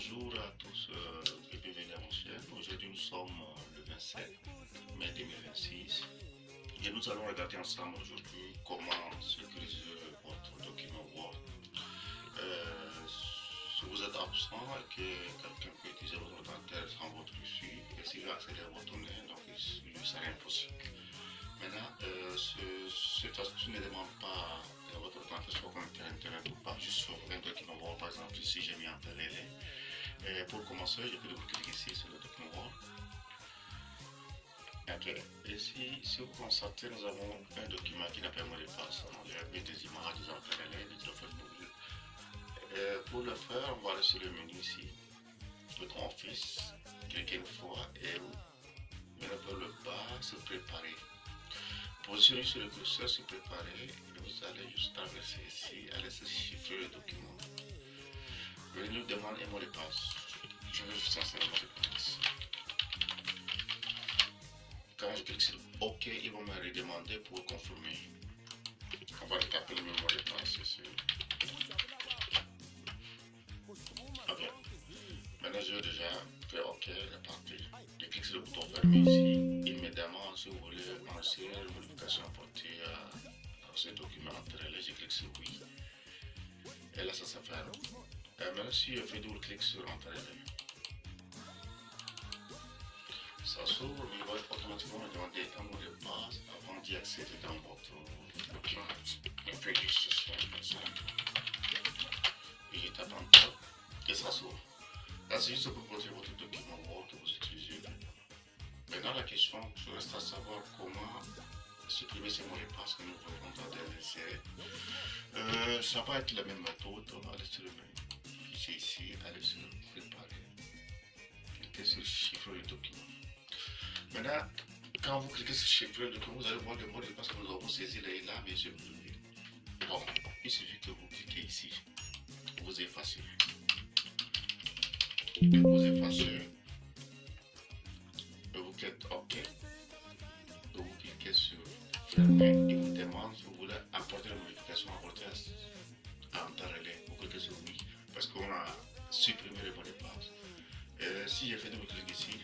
Bonjour à tous et bienvenue à mon chaîne. Aujourd'hui nous sommes le 27 mai 2026 et nous allons regarder ensemble aujourd'hui comment sécuriser votre document Word. Si vous êtes absent et que quelqu'un peut utiliser votre ordinateur sans votre issue, et s'il veut accéder à votre données, donc il lui serait impossible. Maintenant, cette astuce ne demande pas que votre ordinateur soit connecté à Internet ou pas, juste sur un document Word. Par exemple, ici j'ai mis un parallèle. Pour commencer, je peux double-cliquer ici sur le document Word. Ok. Et si vous constatez, nous avons un document qui n'a pas de mot de passe. On dirait des images, des parallèles, des téléphones mobiles. Pour le faire, on va aller sur le menu ici, bouton Office, cliquez une fois et maintenant vers le bas, se préparer. Positionnez sur le curseur, se préparer et vous allez juste traverser ici, allez chiffrer le document. Il nous demande un mot de passe. Je vais juste insérer un mot de passe. Quand je clique sur OK, ils vont me redemander pour confirmer. On va taper le même mot de passe ici. Ok. Maintenant, j'ai déjà fait OK, la partie. Je clique sur le bouton fermer ici. Il me demande si vous voulez lancer une modification apportée à ce document intérêt. Je clique sur oui. Et là, ça s'affaire. Maintenant, si je fais double clic sur intérêt, ça s'ouvre, il va automatiquement me demander un mot de passe avant d'y accéder dans votre document. Je fais juste ceci, par exemple. Et je tape encore et ça s'ouvre. Là, c'est juste pour montrer votre document Word que vous utilisez. Maintenant, la question reste à savoir comment supprimer ces mots de passe que nous voyons dans des essais. Ça va être la même méthode. On va aller sur le menu. Ici, aller sur préparer. Cliquez sur chiffrer le document. Maintenant, quand vous cliquez sur chiffrer le document, vous allez voir le mot de passe que nous avons saisi là et là, mais je vous le dis. Bon, il suffit que vous cliquez ici. Vous effacez. Et vous effacez. Et vous cliquez OK. Et vous cliquez sur fermer. Il vous demande si vous voulez apporter la modification apportée à un temps relais. Vous cliquez sur oui. Parce qu'on a supprimé le mot de passe. Et si j'ai fait double clic ici,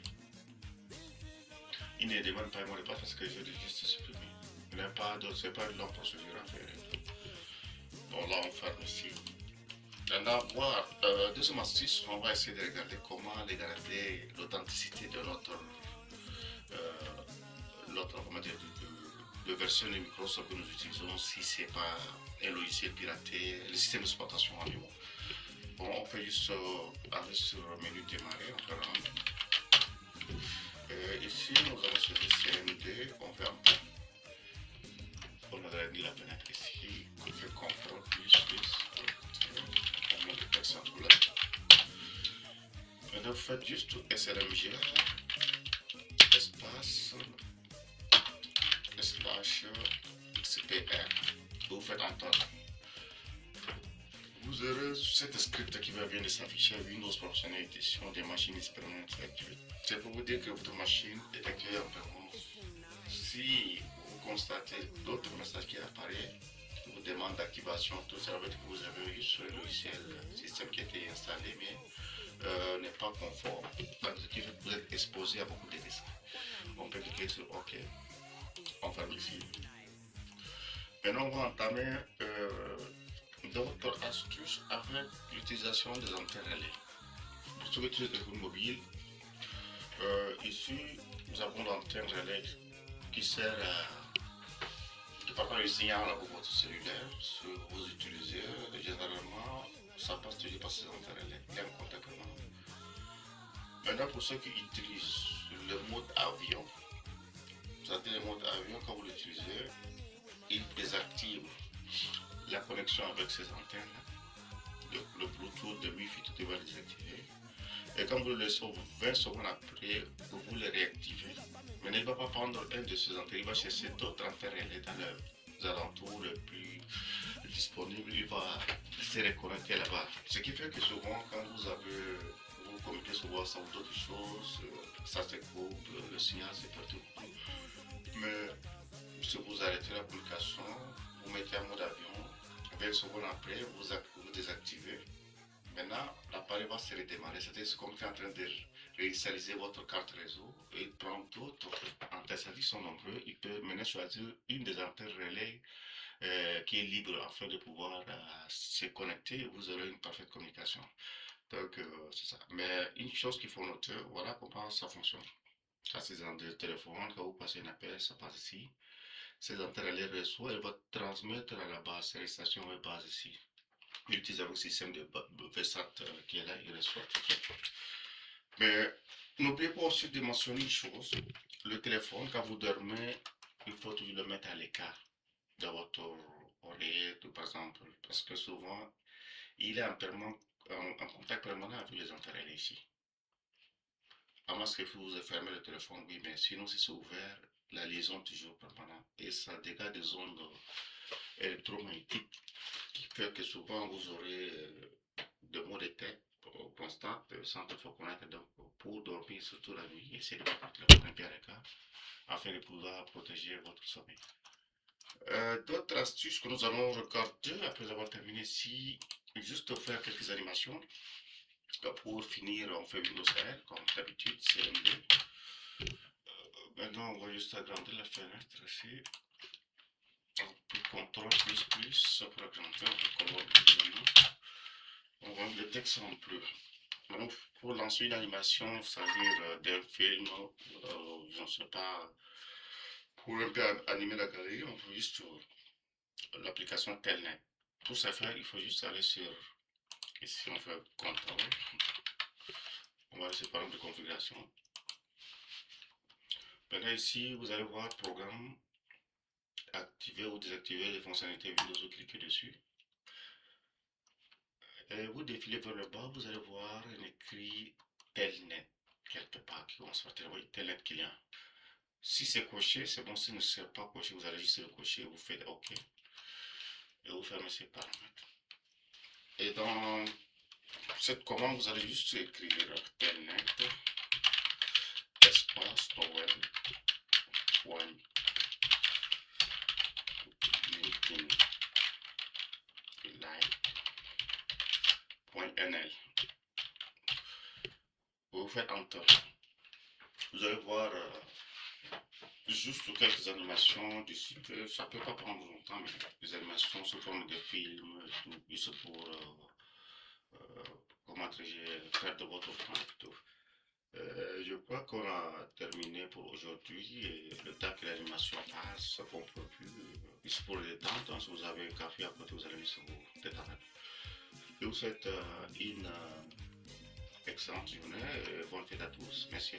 il ne demande pas un mot de passe parce que je vais juste supprimer. Il n'y a pas d'autre, c'est pas une longue procédure à faire. Bon, là, on ferme ici. Maintenant, voir deuxième astuce, on va essayer de regarder comment garder l'authenticité de comment dire, de version de Microsoft que nous utilisons si c'est pas un logiciel piraté, le système d'exploitation en niveau. Bon, on peut juste aller sur le menu démarrer, on fera ici, nous allons choisir CMD, on fait un peu. On agrandit la fenêtre ici, on fait CTRL plus, on met le texte en couleur. Maintenant, vous faites juste SLMG, espace, slash, XPR, vous faites entendre. Vous aurez cette script qui va venir de s'afficher Windows Professional Edition des machines expérimentales actuelles. C'est pour vous dire que votre machine est accueillie en permanence. Si vous constatez d'autres messages qui apparaissent, qui vous demandent d'activation, tout ça veut dire que vous avez eu sur le logiciel système qui a été installé, mais n'est pas conforme. Ce qui fait que vous êtes exposé à beaucoup de risques. On peut cliquer sur OK. On ferme ici. Maintenant, on va entamer d'autres astuces avec l'utilisation des antennes relais. Pour ceux qui utilisent le téléphone mobile, ici, nous avons l'antenne relais qui sert à partager le signal avec votre cellulaire. Si vous utilisez, généralement, ça passe toujours par ces antennes relais. Il y a un contact permanent. Maintenant, pour ceux qui utilisent le mode avion, c'est-à-dire le mode avion, quand vous l'utilisez, il désactive la connexion avec ces antennes, le Bluetooth, le Wi-Fi, tout va les désactiver. Et quand vous le laissez 20 secondes après, vous le réactivez. Mais il ne va pas prendre un de ces antennes, il va chercher d'autres antennes dans les alentours les plus disponibles, il va se reconnecter là-bas. Ce qui fait que souvent, quand vous communiquez sur WhatsApp ou d'autres choses, ça se coupe, le signal c'est partout. Mais si vous arrêtez la communication, vous mettez en mode avion, 20 secondes après, vous désactivez Maintenant, l'appareil va se redémarrer. C'est comme tu es en train de réinitialiser votre carte réseau et prendre d'autres antennes. C'est-à-dire sont nombreux. Il peut maintenant choisir une des antennes relais qui est libre afin de pouvoir se connecter et vous aurez une parfaite communication. Donc, c'est ça. Mais une chose qu'il faut noter, voilà comment ça fonctionne. Ça, c'est dans le téléphone, quand vous passez un appel, ça passe ici. Ces antennes relais reçoivent, elle va transmettre à la base, c'est les stations web base ici. Il utilise le système de VSAT qui est là, il reçoit tout ça. Mais n'oubliez pas aussi de mentionner une chose. Le téléphone, quand vous dormez, il faut toujours le mettre à l'écart de votre oreille, par exemple. Parce que souvent, il est en contact permanent avec les antennes ici. À moins que vous fermez le téléphone, oui, mais sinon, si c'est ouvert, la liaison est toujours permanente. Et ça dégage des ondes électromagnétiques qui fait que souvent vous aurez des maux de tête constants sans te faire connaître. Donc, pour dormir, surtout la nuit, essayez de mettre le téléphone un peu à l'écart afin de pouvoir protéger votre sommeil. D'autres astuces que nous allons regarder après avoir terminé ici, juste faire quelques animations. Pour finir, on fait Windows R comme d'habitude, CMD. Maintenant, on va juste agrandir la fenêtre ici. CTRL plus pour agrandir, on va le texte en bleu. Donc, pour lancer une animation, c'est-à-dire d'un film, je ne sais pas, pour un peu animer la galerie, on peut juste l'application Telnet. Pour ce faire, il faut juste aller sur, ici on fait contrôle, on va aller sur paramètres de configuration. Maintenant ici, vous allez voir programme, activer ou désactiver les fonctionnalités Windows, vous cliquez dessus. Et vous défilez vers le bas, vous allez voir un écrit Telnet, quelque part, qui commence par Telnet, oui, Telnet client. Si c'est coché, c'est bon. Si ce n'est pas coché, vous allez juste le cocher, vous faites OK. Et vous fermez ces paramètres. Et dans cette commande, vous allez juste écrire telnet espace point meeting live.nl. Vous faites Enter. Vous allez voir juste quelques animations du site. Ça ne peut pas prendre longtemps, mais les animations sous forme de films, juste pour comment faire de votre temps plutôt. Je crois qu'on a terminé pour aujourd'hui et le temps que l'animation passe, ça ne peut plus. Juste pour les détente, hein, si vous avez un café à côté, vous allez juste vous détendre. Je vous souhaite une excellente journée et bonne fête à tous. Merci.